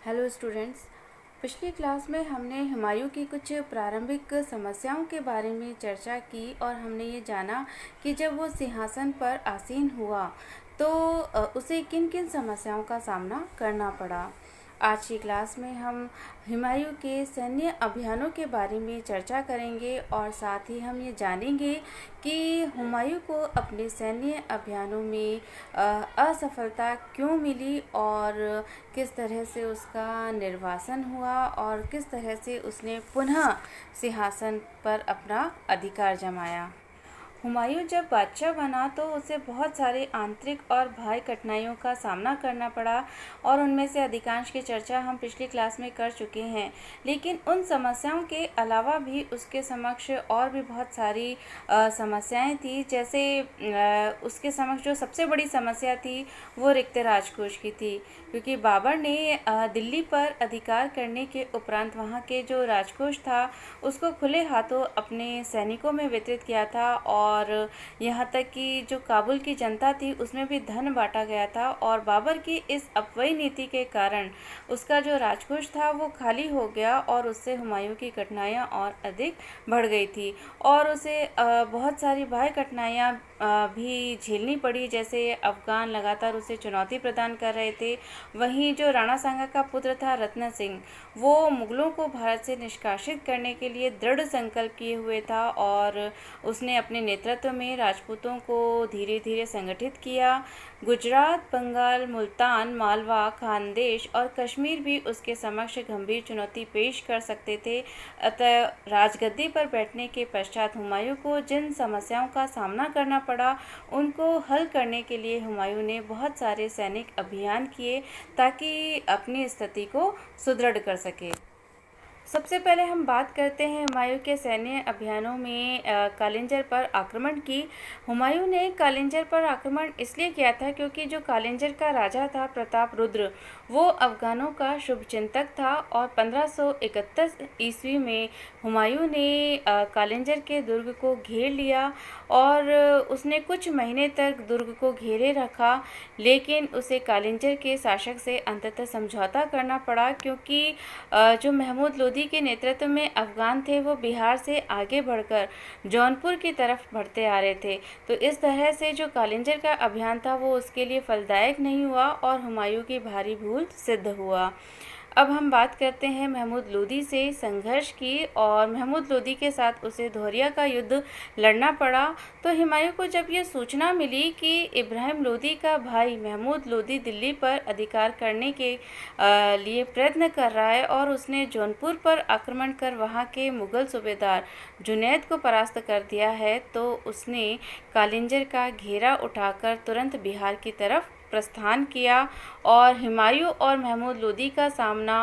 Hello students. पिछली class में हमने हुमायूं की कुछ प्रारंभिक समस्याओं के बारे में चर्चा की और हमने ये जाना कि जब वो सिंहासन पर आसीन हुआ तो उसे किन किन समस्याओं का सामना करना पड़ा। आज की क्लास में हम हुमायूं के सैन्य अभियानों के बारे में चर्चा करेंगे और साथ ही हम ये जानेंगे कि हुमायूं को अपने सैन्य अभियानों में असफलता क्यों मिली और किस तरह से उसका निर्वासन हुआ और किस तरह से उसने पुनः सिंहासन पर अपना अधिकार जमाया। हुमायूं जब बादशाह बना तो उसे बहुत सारे आंतरिक और बाह्य कठिनाइयों का सामना करना पड़ा और उनमें से अधिकांश की चर्चा हम पिछली क्लास में कर चुके हैं। लेकिन उन समस्याओं के अलावा भी उसके समक्ष और भी बहुत सारी समस्याएं थी। जैसे उसके समक्ष जो सबसे बड़ी समस्या थी वो रिक्त राजकोष की थी, क्योंकि बाबर ने दिल्ली पर अधिकार करने के उपरांत वहाँ के जो राजकोष था उसको खुले हाथों अपने सैनिकों में वितरित किया था और यहाँ तक कि जो काबुल की जनता थी उसमें भी धन बांटा गया था। और बाबर की इस अपव्यय नीति के कारण उसका जो राजकोष था वो खाली हो गया और उससे हुमायूं की कठिनाइयाँ और अधिक बढ़ गई थी और उसे बहुत सारी बाह्य कठिनाइयाँ भी झेलनी पड़ी। जैसे अफगान लगातार उसे चुनौती प्रदान कर रहे थे। वहीं जो राणा सांगा का पुत्र था रत्न सिंह, वो मुगलों को भारत से निष्कासित करने के लिए दृढ़ संकल्प किए हुए था और उसने अपने नेतृत्व में राजपूतों को धीरे धीरे संगठित किया। गुजरात, बंगाल, मुल्तान, मालवा, खानदेश और कश्मीर भी उसके समक्ष गंभीर चुनौती पेश कर सकते थे। अतः राजगद्दी पर बैठने के पश्चात हुमायूं को जिन समस्याओं का सामना करना पड़ा उनको हल करने के लिए हुमायूं ने बहुत सारे सैनिक अभियान किए ताकि अपनी स्थिति को सुदृढ़ कर सके। सबसे पहले हम बात करते हैं हुमायूं के सैन्य अभियानों में कालिंजर पर आक्रमण की। हुमायूं ने कालिंजर पर आक्रमण इसलिए किया था क्योंकि जो कालिंजर का राजा था प्रताप रुद्र, वो अफगानों का शुभचिंतक था और 1531 ईस्वी में हुमायूं ने कालिंजर के दुर्ग को घेर लिया और उसने कुछ महीने तक दुर्ग को घेरे रखा। लेकिन उसे कालिंजर के शासक से अंततः समझौता करना पड़ा क्योंकि जो महमूद लोदी के नेतृत्व में अफगान थे वो बिहार से आगे बढ़कर जौनपुर की तरफ बढ़ते आ रहे थे। तो इस तरह से जो कालिंजर का अभियान था वो उसके लिए फलदायक नहीं हुआ और हुमायूं की भारी भूल सिद्ध हुआ। अब हम बात करते हैं महमूद लोदी से संघर्ष की और महमूद लोदी के साथ उसे धौरिया का युद्ध लड़ना पड़ा। तो हुमायूं को जब ये सूचना मिली कि इब्राहिम लोदी का भाई महमूद लोदी दिल्ली पर अधिकार करने के लिए प्रयत्न कर रहा है और उसने जौनपुर पर आक्रमण कर वहां के मुगल सूबेदार जुनैद को परास्त कर दिया है, तो उसने कालिंजर का घेरा उठाकर तुरंत बिहार की तरफ प्रस्थान किया और हुमायूं और महमूद लोदी का सामना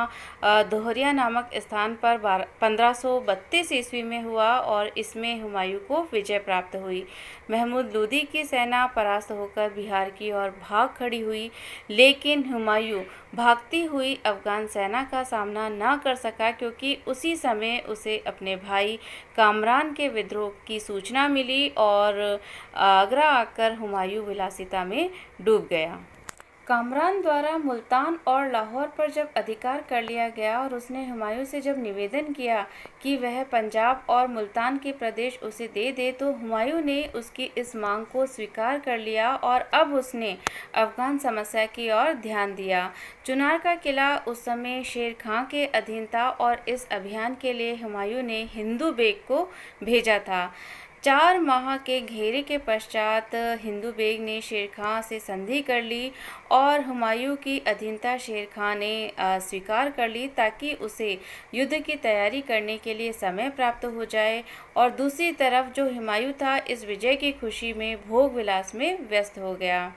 दोहरिया नामक स्थान पर 1532 ईस्वी में हुआ और इसमें हुमायूं को विजय प्राप्त हुई। महमूद लोदी की सेना परास्त होकर बिहार की ओर भाग खड़ी हुई, लेकिन हुमायूं भागती हुई अफगान सेना का सामना न कर सका क्योंकि उसी समय उसे अपने भाई कामरान के विद्रोह की सूचना मिली और आगरा आकर हुमायूं विलासिता में डूब गया। कामरान द्वारा मुल्तान और लाहौर पर जब अधिकार कर लिया गया और उसने हुमायूं से जब निवेदन किया कि वह पंजाब और मुल्तान के प्रदेश उसे दे दे, तो हुमायूं ने उसकी इस मांग को स्वीकार कर लिया और अब उसने अफगान समस्या की ओर ध्यान दिया। चुनार का किला उस समय शेर खां के अधीन था और इस अभियान के लिए हुमायूं ने हिंदू बेग को भेजा था। 4 माह के घेरे के पश्चात हिंदू बेग ने शेर खां से संधि कर ली और हुमायूं की अधीनता शेर खां ने स्वीकार कर ली ताकि उसे युद्ध की तैयारी करने के लिए समय प्राप्त हो जाए। और दूसरी तरफ जो हुमायूं था इस विजय की खुशी में भोग विलास में व्यस्त हो गया।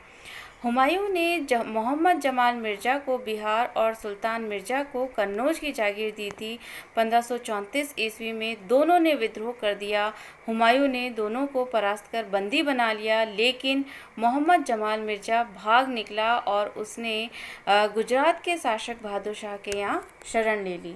हुमायूं ने मोहम्मद जमाल मिर्ज़ा को बिहार और सुल्तान मिर्ज़ा को कन्नौज की जागीर दी थी। 1534 ईस्वी में दोनों ने विद्रोह कर दिया। हुमायूं ने दोनों को परास्त कर बंदी बना लिया, लेकिन मोहम्मद जमाल मिर्ज़ा भाग निकला और उसने गुजरात के शासक बहादुर शाह के यहाँ शरण ले ली।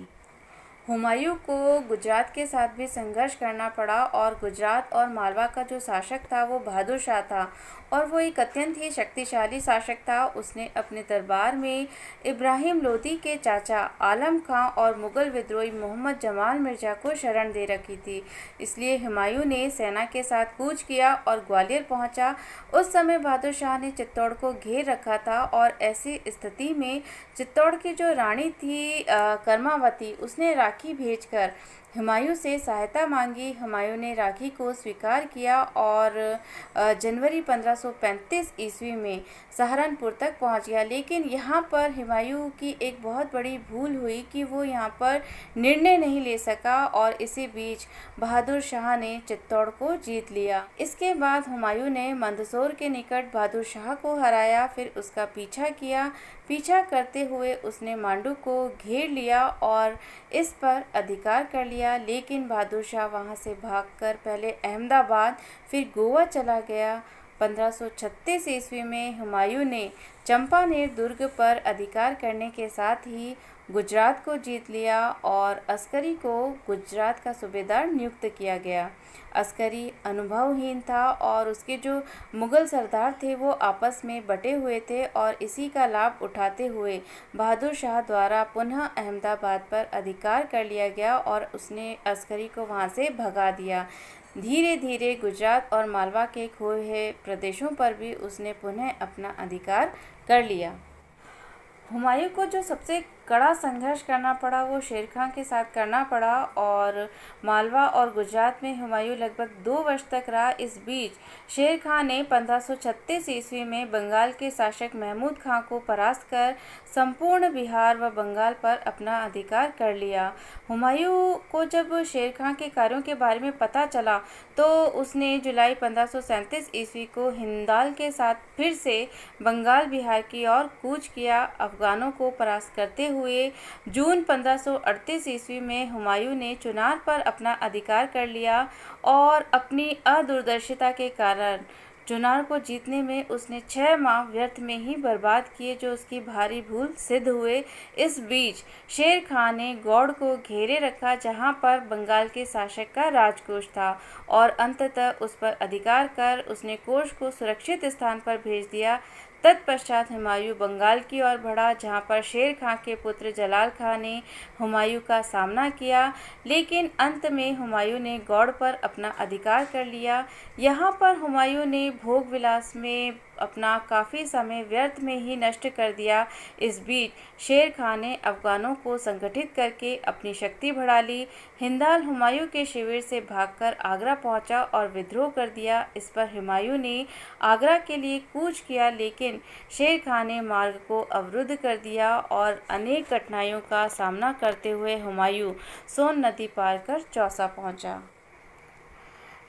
हुमायूं को गुजरात के साथ भी संघर्ष करना पड़ा और गुजरात और मालवा का जो शासक था वो बहादुर शाह था और वो एक अत्यंत ही शक्तिशाली शासक था। उसने अपने दरबार में इब्राहिम लोदी के चाचा आलम खां और मुग़ल विद्रोही मोहम्मद जमाल मिर्ज़ा को शरण दे रखी थी। इसलिए हुमायूं ने सेना के साथ कूच किया और ग्वालियर पहुंचा। उस समय बहादुर शाह ने चित्तौड़ को घेर रखा था और ऐसी स्थिति में चित्तौड़ की जो रानी थी कर्मावती, उसने राखी भेजकर हुमायूं से सहायता मांगी। हुमायूं ने राखी को स्वीकार किया और जनवरी 1535 ईस्वी में सहारनपुर तक पहुंच गया। लेकिन यहाँ पर हुमायूं की एक बहुत बड़ी भूल हुई कि वो यहाँ पर निर्णय नहीं ले सका और इसी बीच बहादुर शाह ने चित्तौड़ को जीत लिया। इसके बाद हुमायूं ने मंदसौर के निकट बहादुर शाह को हराया, फिर उसका पीछा किया। पीछा करते हुए उसने मांडू को घेर लिया और इस पर अधिकार कर लिया। लेकिन बहादुर शाह वहां से भागकर पहले अहमदाबाद फिर गोवा चला गया। 1536 ईस्वी में हुमायूं ने चंपानेर दुर्ग पर अधिकार करने के साथ ही गुजरात को जीत लिया और अस्करी को गुजरात का सूबेदार नियुक्त किया गया। अस्करी अनुभवहीन था और उसके जो मुग़ल सरदार थे वो आपस में बटे हुए थे और इसी का लाभ उठाते हुए बहादुर शाह द्वारा पुनः अहमदाबाद पर अधिकार कर लिया गया और उसने अस्करी को वहां से भगा दिया। धीरे धीरे गुजरात और मालवा के खोए हुए प्रदेशों पर भी उसने पुनः अपना अधिकार कर लिया। हुमायूं को जो सबसे कड़ा संघर्ष करना पड़ा वो शेर खां के साथ करना पड़ा और मालवा और गुजरात में हुमायूं लगभग 2 वर्ष तक रहा। इस बीच शेर खां ने 1536 ईस्वी में बंगाल के शासक महमूद खां को परास्त कर संपूर्ण बिहार व बंगाल पर अपना अधिकार कर लिया। हुमायूं को जब शेर खां के कार्यों के बारे में पता चला तो उसने जुलाई 1537 ईस्वी को हिंदाल के साथ फिर से बंगाल बिहार की ओर कूच किया। अफगानों को परास्त करते हुए जून 1538 ईस्वी में हुमायूं ने चुनार पर अपना अधिकार कर लिया और अपनी अदूरदर्शिता के कारण चुनार को जीतने में उसने 6 माह व्यर्थ में ही बर्बाद किए, जो उसकी भारी भूल सिद्ध हुए। इस बीच शेर खां ने गौड़ को घेरे रखा जहां पर बंगाल के शासक का राजकोष था और अंततः उस पर अधिकार कर उसने कोष को सुरक्षित स्थान पर भेज दिया। तत्पश्चात हुमायूं बंगाल की ओर बढ़ा जहां पर शेर खां के पुत्र जलाल खां ने हुमायूं का सामना किया, लेकिन अंत में हुमायूं ने गौड़ पर अपना अधिकार कर लिया। यहाँ पर हुमायूं ने भोग विलास में अपना काफ़ी समय व्यर्थ में ही नष्ट कर दिया। इस बीच शेर खां ने अफगानों को संगठित करके अपनी शक्ति बढ़ा ली। हिंदाल हुमायूं के शिविर से भागकर आगरा पहुंचा और विद्रोह कर दिया। इस पर हुमायूं ने आगरा के लिए कूच किया, लेकिन शेर खां ने मार्ग को अवरुद्ध कर दिया और अनेक कठिनाइयों का सामना करते हुए हुमायूं सोन नदी पार कर चौसा पहुंचा।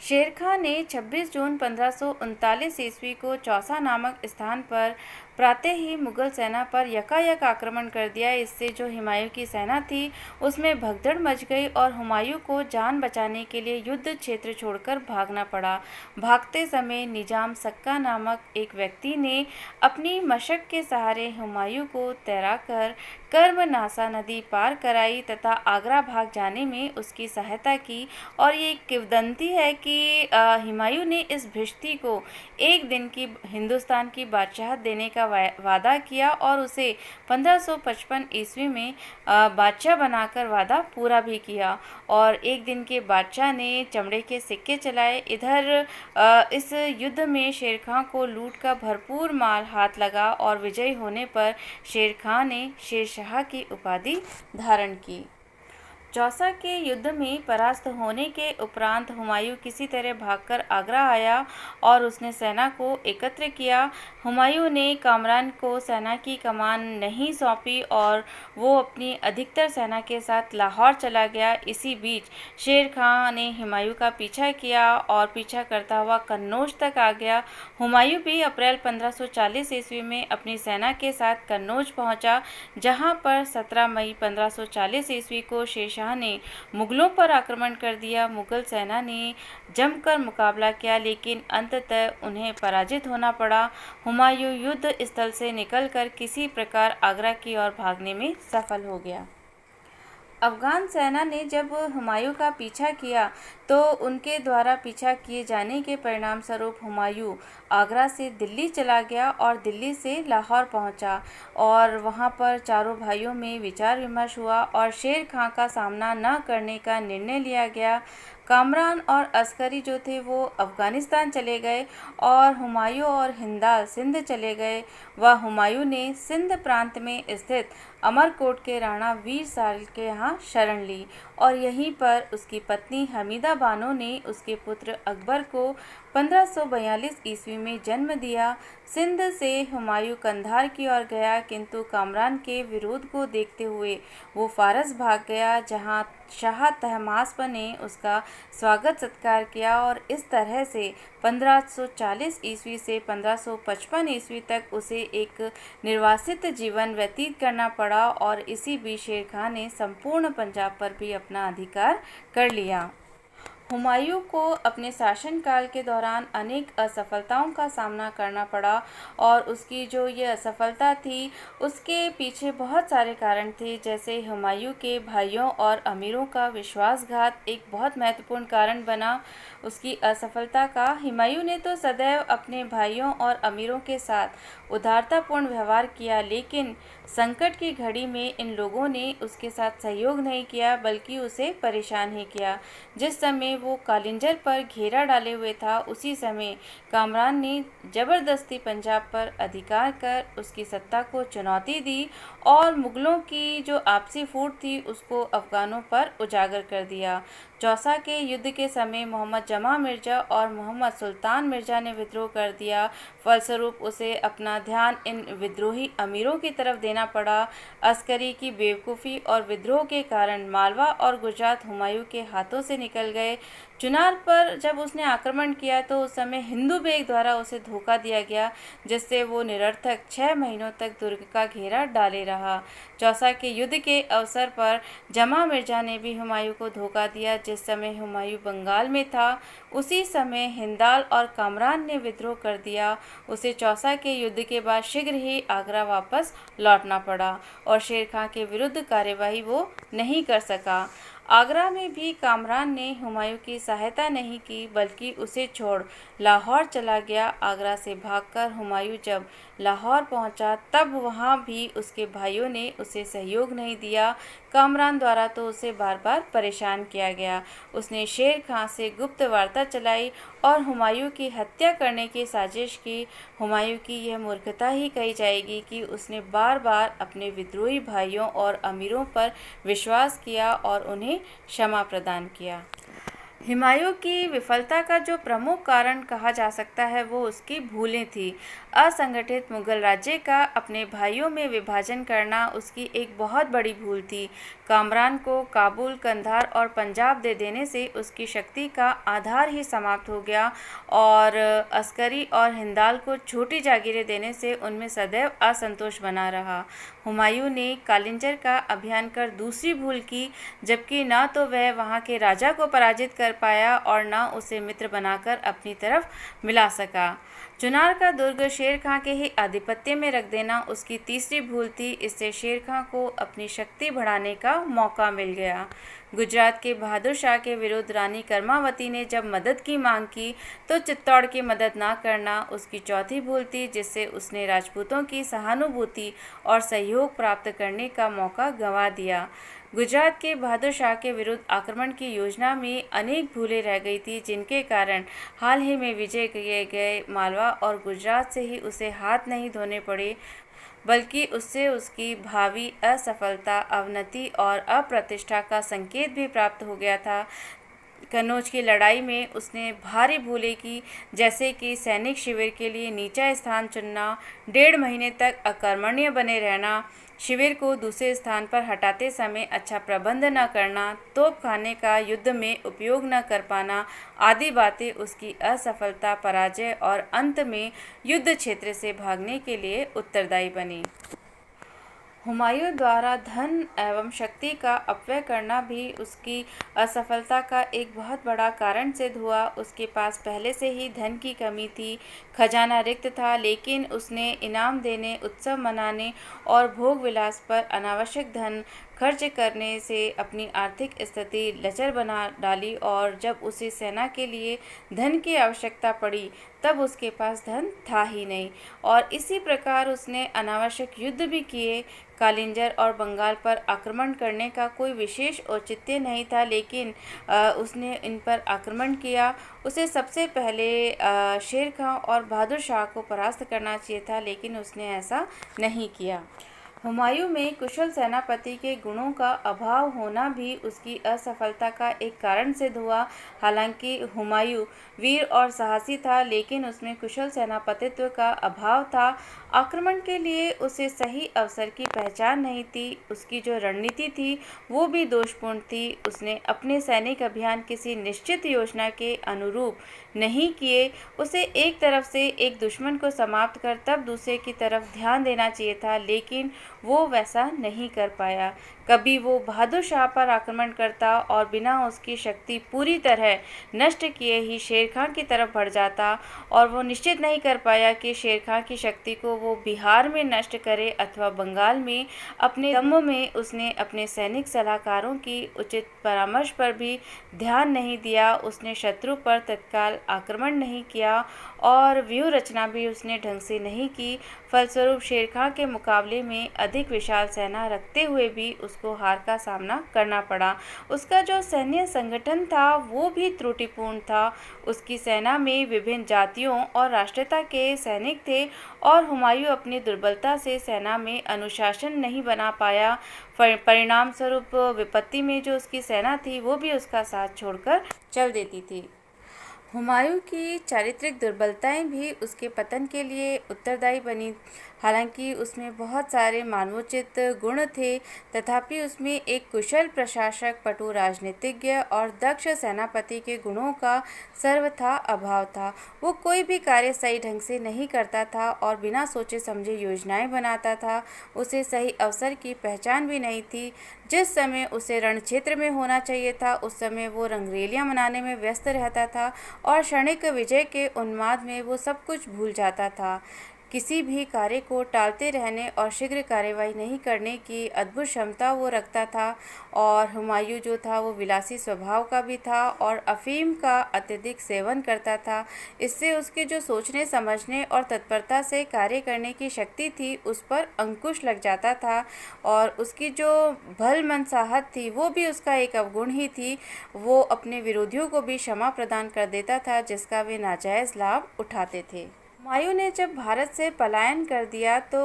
शेर खां ने 26 जून 1539 ईस्वी को चौसा नामक स्थान पर प्रातः ही मुगल सेना पर यकायक आक्रमण कर दिया। इससे जो हुमायूं की सेना थी उसमें भगदड़ मच गई और हुमायूं को जान बचाने के लिए युद्ध क्षेत्र छोड़कर भागना पड़ा। भागते समय निजाम सक्का नामक एक व्यक्ति ने अपनी मशक के सहारे हुमायूं को तैराकर कर्मनासा नदी पार कराई तथा आगरा भाग जाने में उसकी सहायता की। और ये किंवदंती है कि हुमायूं ने इस भिश्ती को एक दिन की हिंदुस्तान की बादशाहत देने का वादा किया और उसे 1555 ईस्वी में बादशाह बनाकर वादा पूरा भी किया और एक दिन के बादशाह ने चमड़े के सिक्के चलाए। इधर इस युद्ध में शेर खां को लूट का भरपूर माल हाथ लगा और विजयी होने पर शेर खां ने शेरशाह की उपाधि धारण की। चौसा के युद्ध में परास्त होने के उपरांत हुमायूं किसी तरह भागकर आगरा आया और उसने सेना को एकत्र किया। हुमायूं ने कामरान को सेना की कमान नहीं सौंपी और वो अपनी अधिकतर सेना के साथ लाहौर चला गया। इसी बीच शेर खां ने हुमायूं का पीछा किया और पीछा करता हुआ कन्नौज तक आ गया। हुमायूं भी अप्रैल 1540 ईस्वी में अपनी सेना के साथ कन्नौज पहुंचा, जहां पर 17 मई 1540 ईस्वी को शेरशाह ने मुगलों पर आक्रमण कर दिया। मुगल सेना ने जमकर मुकाबला किया, लेकिन अंततः उन्हें पराजित होना पड़ा। हुमायूं युद्ध स्थल से निकलकर किसी प्रकार आगरा की ओर भागने में सफल हो गया। अफ़गान सेना ने जब हुमायूं का पीछा किया तो उनके द्वारा पीछा किए जाने के परिणामस्वरूप हुमायूं आगरा से दिल्ली चला गया और दिल्ली से लाहौर पहुंचा और वहां पर चारों भाइयों में विचार विमर्श हुआ और शेर खां का सामना न करने का निर्णय लिया गया। कामरान और अस्करी जो थे वो अफ़गानिस्तान चले गए और हुमायूं और हिंदाल सिंध चले गए। वह हुमायूं ने सिंध प्रांत में स्थित अमरकोट के राणा वीर साल के यहाँ शरण ली और यहीं पर उसकी पत्नी हमीदा बानो ने उसके पुत्र अकबर को 1542 ईस्वी में जन्म दिया। सिंध से हुमायूं कंधार की ओर गया, किंतु कामरान के विरोध को देखते हुए वो फारस भाग गया, जहाँ शाह तहमास्प ने उसका स्वागत सत्कार किया और इस तरह से 1540 ईस्वी से 1555 ईस्वी तक उसे एक निर्वासित जीवन व्यतीत करना पड़ा और इसी बीच शेर खां ने संपूर्ण पंजाब पर भी अपना अधिकार कर लिया। हुमायूं को अपने शासनकाल के दौरान अनेक असफलताओं का सामना करना पड़ा और उसकी जो ये असफलता थी उसके पीछे बहुत सारे कारण थे, जैसे हुमायूं के भाइयों और अमीरों का विश्वासघात एक बहुत महत्वपूर्ण कारण बना उसकी असफलता का। हुमायूं ने तो सदैव अपने भाइयों और अमीरों के साथ उदारतापूर्ण व्यवहार किया, लेकिन संकट की घड़ी में इन लोगों ने उसके साथ सहयोग नहीं किया बल्कि उसे परेशान ही किया। जिस समय वो कालिंजर पर घेरा डाले हुए था, उसी समय कामरान ने जबरदस्ती पंजाब पर अधिकार कर उसकी सत्ता को चुनौती दी और मुगलों की जो आपसी फूट थी उसको अफ़गानों पर उजागर कर दिया। चौसा के युद्ध के समय मोहम्मद जमा मिर्जा और मोहम्मद सुल्तान मिर्जा ने विद्रोह कर दिया, फलस्वरूप उसे अपना ध्यान इन विद्रोही अमीरों की तरफ देना पड़ा। अस्करी की बेवकूफ़ी और विद्रोह के कारण मालवा और गुजरात हुमायूं के हाथों से निकल गए। चुनार पर जब उसने आक्रमण किया तो उस समय हिंदू बेग द्वारा उसे धोखा दिया गया, जिससे वो निरर्थक 6 महीनों तक दुर्ग का घेरा डाले रहा। चौसा के युद्ध के अवसर पर जमा मिर्जा ने भी हुमायूं को धोखा दिया। जिस समय हुमायूं बंगाल में था, उसी समय हिंदाल और कामरान ने विद्रोह कर दिया। उसे चौसा के युद्ध के बाद शीघ्र ही आगरा वापस लौटना पड़ा और शेर खां के विरुद्ध कार्यवाही वो नहीं कर सका। आगरा में भी कामरान ने हुमायूं की सहायता नहीं की बल्कि उसे छोड़ लाहौर चला गया। आगरा से भागकर हुमायूं जब लाहौर पहुंचा तब वहां भी उसके भाइयों ने उसे सहयोग नहीं दिया। कामरान द्वारा तो उसे बार बार परेशान किया गया। उसने शेर खां से गुप्त वार्ता चलाई और हुमायूं की हत्या करने की साजिश की। हुमायूं की यह मूर्खता ही कही जाएगी कि उसने बार बार अपने विद्रोही भाइयों और अमीरों पर विश्वास किया और उन्हें क्षमा प्रदान किया। हुमायूं की विफलता का जो प्रमुख कारण कहा जा सकता है वो उसकी भूलें थी। असंगठित मुगल राज्य का अपने भाइयों में विभाजन करना उसकी एक बहुत बड़ी भूल थी। कामरान को काबुल, कंधार और पंजाब दे देने से उसकी शक्ति का आधार ही समाप्त हो गया और अस्करी और हिंदाल को छोटी जागीरें देने से उनमें सदैव असंतोष बना रहा। हुमायूं ने कालिंजर का अभियान कर दूसरी भूल की, जबकि न तो वह वहां के राजा को पराजित कर पाया और न उसे मित्र बनाकर अपनी तरफ मिला सका। चुनार का दुर्ग शेर खां के ही आधिपत्य में रख देना उसकी तीसरी भूल थी। इससे शेर खां को अपनी शक्ति बढ़ाने का मौका मिल गया। गुजरात के बहादुर शाह के विरुद्ध रानी कर्मावती ने जब मदद की मांग की तो चित्तौड़ की मदद ना करना उसकी चौथी भूल थी, जिससे उसने राजपूतों की सहानुभूति और सहयोग प्राप्त करने का मौका गंवा दिया। गुजरात के बहादुर शाह के विरुद्ध आक्रमण की योजना में अनेक भूलें रह गई थी, जिनके कारण हाल ही में विजय किए गए मालवा और गुजरात से ही उसे हाथ नहीं धोने पड़े, बल्कि उससे उसकी भावी असफलता, अवनति और अप्रतिष्ठा का संकेत भी प्राप्त हो गया था। कन्नौज की लड़ाई में उसने भारी भूलें की, जैसे कि सैनिक शिविर के लिए नीचा स्थान चुनना, 1.5 महीने तक अकर्मण्य बने रहना, शिविर को दूसरे स्थान पर हटाते समय अच्छा प्रबंध न करना, तोप खाने का युद्ध में उपयोग न कर पाना आदि बातें उसकी असफलता, पराजय और अंत में युद्ध क्षेत्र से भागने के लिए उत्तरदायी बनी। हुमायूं द्वारा धन एवं शक्ति का अपव्यय करना भी उसकी असफलता का एक बहुत बड़ा कारण सिद्ध हुआ। उसके पास पहले से ही धन की कमी थी, खजाना रिक्त था, लेकिन उसने इनाम देने, उत्सव मनाने और भोग विलास पर अनावश्यक धन खर्च करने से अपनी आर्थिक स्थिति लचर बना डाली और जब उसे सेना के लिए धन की आवश्यकता पड़ी तब उसके पास धन था ही नहीं और इसी प्रकार उसने अनावश्यक युद्ध भी किए। कालिंजर और बंगाल पर आक्रमण करने का कोई विशेष औचित्य नहीं था, लेकिन उसने इन पर आक्रमण किया। उसे सबसे पहले शेर खां और बहादुर शाह को परास्त करना चाहिए था, लेकिन उसने ऐसा नहीं किया। हुमायूं में कुशल सेनापति के गुणों का अभाव होना भी उसकी असफलता का एक कारण सिद्ध हुआ। हालांकि हुमायूं वीर और साहसी था, लेकिन उसमें कुशल सेनापतित्व का अभाव था। आक्रमण के लिए उसे सही अवसर की पहचान नहीं थी। उसकी जो रणनीति थी वो भी दोषपूर्ण थी। उसने अपने सैनिक अभियान किसी निश्चित योजना के अनुरूप नहीं किए। उसे एक तरफ से एक दुश्मन को समाप्त कर तब दूसरे की तरफ ध्यान देना चाहिए था, लेकिन वो वैसा नहीं कर पाया। कभी वो बहादुर शाह पर आक्रमण करता और बिना उसकी शक्ति पूरी तरह नष्ट किए ही शेर खां की तरफ बढ़ जाता, और वो निश्चित नहीं कर पाया कि शेर खां की शक्ति को वो बिहार में नष्ट करे अथवा बंगाल में। अपने दम्भ में उसने अपने सैनिक सलाहकारों की उचित परामर्श पर भी ध्यान नहीं दिया। उसने शत्रु पर तत्काल आक्रमण नहीं किया और व्यूह रचना भी उसने ढंग से नहीं की। फलस्वरूप शेर खां के मुकाबले में अधिक विशाल सेना रखते हुए भी उसको हार का सामना करना पड़ा। उसका जो सैन्य संगठन था वो भी त्रुटिपूर्ण था। उसकी सेना में विभिन्न जातियों और राष्ट्रीयता के सैनिक थे और हुमायूं अपनी दुर्बलता से सेना में अनुशासन नहीं बना पाया। परिणाम स्वरूप विपत्ति में जो उसकी सेना थी वो भी उसका साथ छोड़कर चल देती थी। हुमायूं की चारित्रिक दुर्बलताएं भी उसके पतन के लिए उत्तरदायी बनी। हालांकि उसमें बहुत सारे मानवोचित गुण थे, तथापि उसमें एक कुशल प्रशासक, पटु राजनीतिज्ञ और दक्ष सेनापति के गुणों का सर्वथा अभाव था। वो कोई भी कार्य सही ढंग से नहीं करता था और बिना सोचे समझे योजनाएं बनाता था। उसे सही अवसर की पहचान भी नहीं थी। जिस समय उसे रण क्षेत्र में होना चाहिए था उस समय वो रंगरेलियां मनाने में व्यस्त रहता था और क्षणिक विजय के उन्माद में वो सब कुछ भूल जाता था। किसी भी कार्य को टालते रहने और शीघ्र कार्यवाही नहीं करने की अद्भुत क्षमता वो रखता था। और हुमायूं जो था वो विलासी स्वभाव का भी था और अफीम का अत्यधिक सेवन करता था। इससे उसके जो सोचने समझने और तत्परता से कार्य करने की शक्ति थी उस पर अंकुश लग जाता था, और उसकी जो भल मनसाहत थी वो भी उसका एक अवगुण ही थी। वो अपने विरोधियों को भी क्षमा प्रदान कर देता था जिसका वे नाजायज़ लाभ उठाते थे। हुमायूं ने जब भारत से पलायन कर दिया तो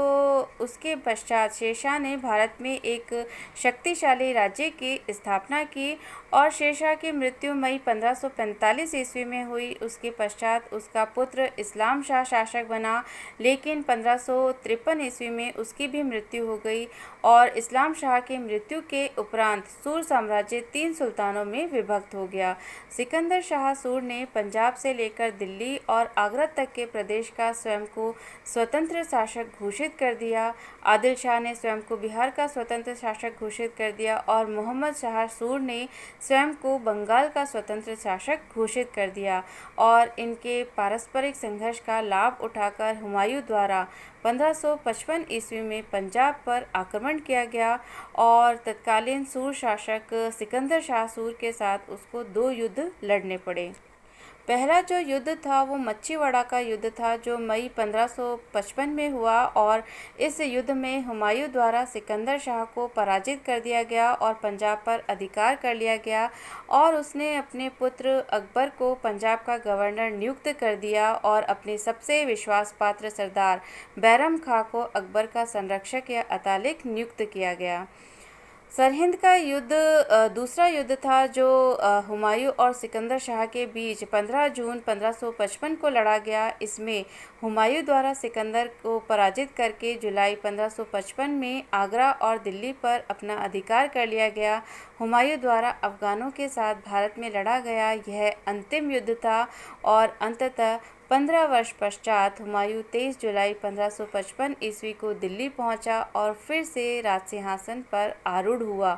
उसके पश्चात शेरशाह ने भारत में एक शक्तिशाली राज्य की स्थापना की और शेरशाह की मृत्यु मई 1545 ईस्वी में हुई। उसके पश्चात उसका पुत्र इस्लाम शाह शासक बना, लेकिन 1553 ईस्वी में उसकी भी मृत्यु हो गई और इस्लाम शाह की मृत्यु के उपरांत सूर साम्राज्य 3 सुल्तानों में विभक्त हो गया। सिकंदर शाह सूर ने पंजाब से लेकर दिल्ली और आगरा तक के प्रदेश का स्वयं को स्वतंत्र शासक घोषित कर दिया। आदिल शाह ने स्वयं को बिहार का स्वतंत्र शासक घोषित कर दिया और मोहम्मद शाह सूर ने स्वयं को बंगाल का स्वतंत्र शासक घोषित कर दिया। और इनके पारस्परिक संघर्ष का लाभ उठाकर हुमायूं द्वारा 1555 ईस्वी में पंजाब पर आक्रमण किया गया और तत्कालीन सूर शासक सिकंदर शाह सूर के साथ उसको 2 युद्ध लड़ने पड़े। पहला जो युद्ध था वो मच्छीवाड़ा का युद्ध था जो मई 1555 में हुआ और इस युद्ध में हुमायूं द्वारा सिकंदर शाह को पराजित कर दिया गया और पंजाब पर अधिकार कर लिया गया और उसने अपने पुत्र अकबर को पंजाब का गवर्नर नियुक्त कर दिया और अपने सबसे विश्वास पात्र सरदार बैरम खां को अकबर का संरक्षक या अतालिक नियुक्त किया गया। सरहिंद का युद्ध दूसरा युद्ध था जो हुमायूं और सिकंदर शाह के बीच 15 जून 1555 को लड़ा गया। इसमें हुमायूं द्वारा सिकंदर को पराजित करके जुलाई 1555 में आगरा और दिल्ली पर अपना अधिकार कर लिया गया। हुमायूं द्वारा अफगानों के साथ भारत में लड़ा गया यह अंतिम युद्ध था और अंततः 15 वर्ष पश्चात हुमायूं 23 जुलाई 1555 ईस्वी को दिल्ली पहुंचा और फिर से राजसिंहासन पर आरूढ़ हुआ।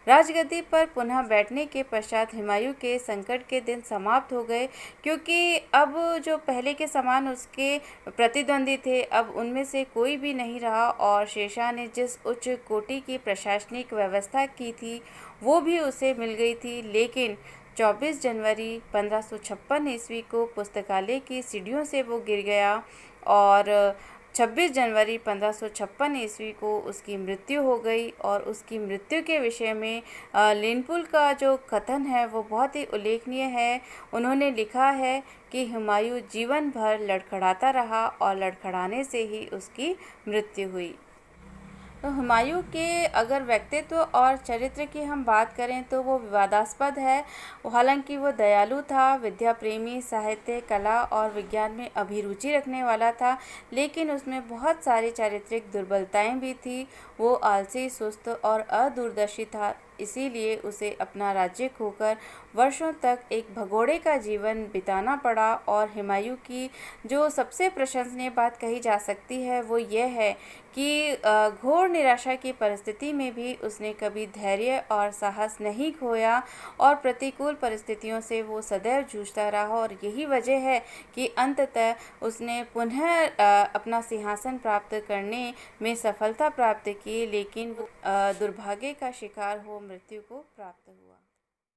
राजगद्दी पर पुनः बैठने के पश्चात हुमायूं के संकट के दिन समाप्त हो गए, क्योंकि अब जो पहले के समान उसके प्रतिद्वंदी थे, अब उनमें से कोई भी नहीं रहा और शेरशाह ने जिस उच्च कोटि की प्रशासनिक व्यवस्था की थी वो भी उसे मिल गई थी। लेकिन 24 जनवरी 1556 ईस्वी को पुस्तकालय की सीढ़ियों से वो गिर गया और 26 जनवरी 1556 ईस्वी को उसकी मृत्यु हो गई। और उसकी मृत्यु के विषय में लिनपुल का जो कथन है वो बहुत ही उल्लेखनीय है। उन्होंने लिखा है कि हुमायूं जीवन भर लड़खड़ाता रहा और लड़खड़ाने से ही उसकी मृत्यु हुई। तो हुमायूं के अगर व्यक्तित्व और चरित्र की हम बात करें तो वो विवादास्पद है। हालांकि वो दयालु था, विद्या प्रेमी, साहित्य, कला और विज्ञान में अभिरुचि रखने वाला था, लेकिन उसमें बहुत सारी चारित्रिक दुर्बलताएं भी थी। वो आलसी, सुस्त और अदूरदर्शी था, इसीलिए उसे अपना राज्य खोकर वर्षों तक एक भगोड़े का जीवन बिताना पड़ा। और हुमायूं की जो सबसे प्रशंसनीय बात कही जा सकती है वो यह है कि घोर निराशा की परिस्थिति में भी उसने कभी धैर्य और साहस नहीं खोया और प्रतिकूल परिस्थितियों से वो सदैव जूझता रहा। और यही वजह है कि अंततः उसने पुनः अपना सिंहासन प्राप्त करने में सफलता प्राप्त की, लेकिन दुर्भाग्य का शिकार हो मृत्यु को प्राप्त हुआ।